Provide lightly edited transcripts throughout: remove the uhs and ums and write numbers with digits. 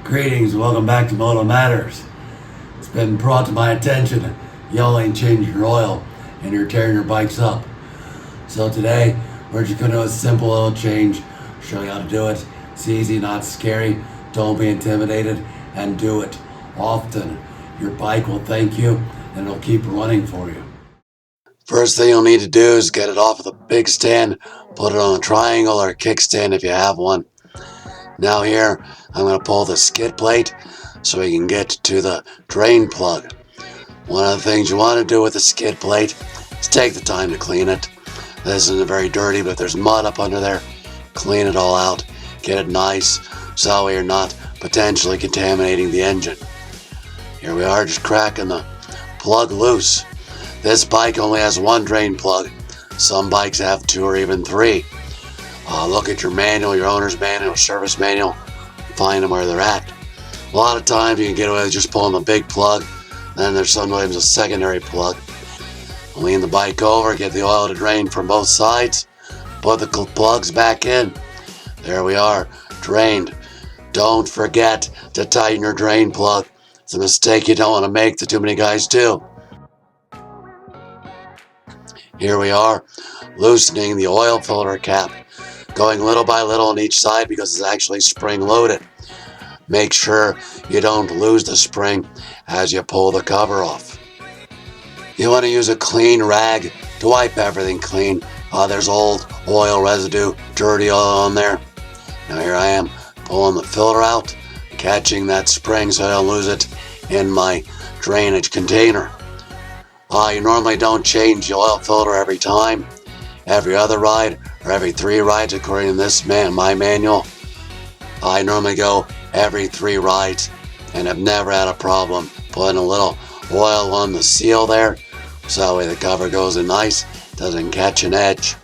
Greetings, welcome back to Moto Matters. It's been brought to my attention, y'all ain't changing your oil and you're tearing your bikes up. So today, we're just going to do a simple oil change, show you how to do it. It's easy, not scary, don't be intimidated, and do it often. Your bike will thank you and it'll keep running for you. First thing you'll need to do is get it off of the big stand, put it on a triangle or a kickstand if you have one. Now here, I'm going to pull the skid plate so we can get to the drain plug. One of the things you want to do with the skid plate is take the time to clean it. This isn't very dirty, but if there's mud up under there, clean it all out. Get it nice so that way you're not potentially contaminating the engine. Here we are, just cracking the plug loose. This bike only has one drain plug. Some bikes have two or even three. Look at your manual, your owner's manual, service manual, find them where they're at. A lot of times you can get away with just pulling the big plug, then there's sometimes a secondary plug. Lean the bike over, get the oil to drain from both sides, put the plugs back in. There we are, drained. Don't forget to tighten your drain plug. It's a mistake you don't want to make that too many guys do. Here we are, loosening the oil filter cap, going little by little on each side because it's actually spring loaded. Make sure you don't lose the spring as you pull the cover off. You want to use a clean rag to wipe everything clean. There's old oil residue, dirty oil on there. Now here I am pulling the filter out, catching that spring so I don't lose it in my drainage container. You normally don't change the oil filter every time, every other ride, or every 3 rides according to this my manual. I normally go every 3 rides and have never had a problem putting a little oil on the seal there so that way the cover goes in nice, doesn't catch an edge.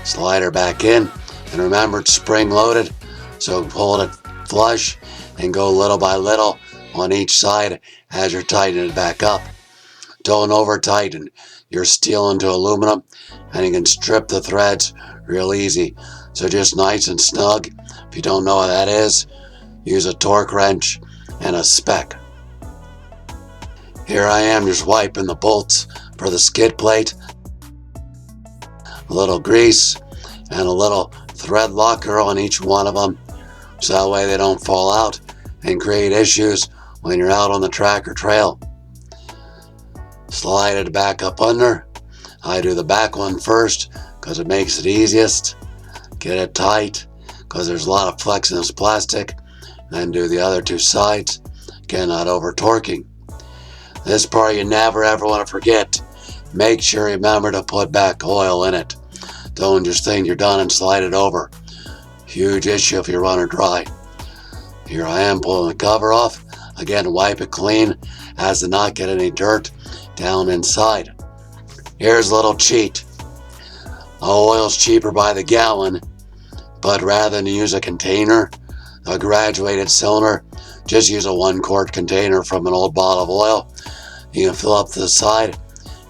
Slide her back in, and remember it's spring loaded, so hold it flush and go little by little on each side as you're tightening it back up. Don't over tighten. You're steel into aluminum and you can strip the threads real easy. So just nice and snug. If you don't know what that is, use a torque wrench and a spec. Here I am just wiping the bolts for the skid plate. A little grease and a little thread locker on each one of them so that way they don't fall out and create issues when you're out on the track or trail. Slide it back up under. I do the back one first because it makes it easiest. Get it tight because there's a lot of flex in this plastic. Then do the other 2 sides. Again, not over torquing. This part you never ever want to forget. Make sure you remember to put back oil in it. Don't just think you're done and slide it over. Huge issue if you run or dry. Here I am pulling the cover off. Again, wipe it clean as to not get any dirt down inside. Here's a little cheat. Oil's cheaper by the gallon, but rather than use a container, a graduated cylinder, just use a 1-quart container from an old bottle of oil. You can fill up to the side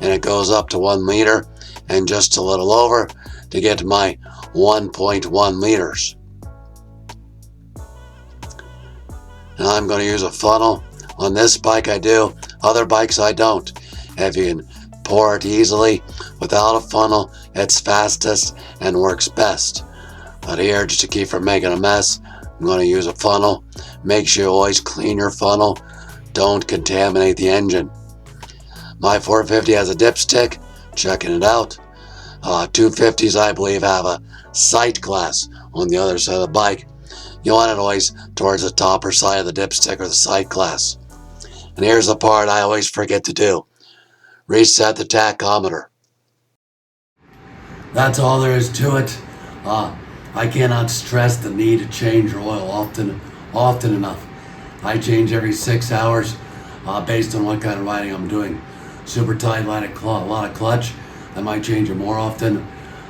and it goes up to 1 liter and just a little over to get to my 1.1 liters. Now I'm going to use a funnel. On this bike I do, other bikes I don't. If you can pour it easily without a funnel, it's fastest and works best. But here, just to keep from making a mess, I'm going to use a funnel. Make sure you always clean your funnel. Don't contaminate the engine. My 450 has a dipstick. Checking it out. 250s, I believe, have a sight glass on the other side of the bike. You want it always towards the top or side of the dipstick or the sight glass. And here's the part I always forget to do. Reset the tachometer. That's all there is to it. I cannot stress the need to change your oil often enough. I change every 6 hours based on what kind of riding I'm doing. Super tight, a lot of clutch. I might change it more often.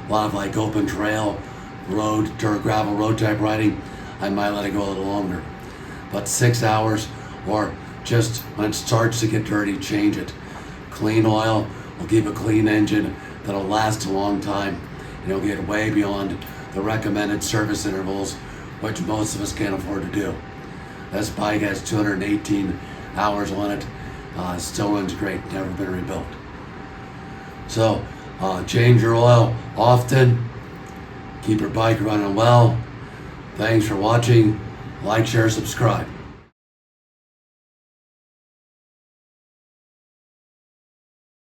A lot of like open trail, road, dirt, gravel, road type riding, I might let it go a little longer. But 6 hours or just when it starts to get dirty, change it. Clean oil will keep a clean engine that'll last a long time and it'll get way beyond the recommended service intervals, which most of us can't afford to do. This bike has 218 hours on it. Still runs great, never been rebuilt. So change your oil often. Keep your bike running well. Thanks for watching. Like, share, subscribe.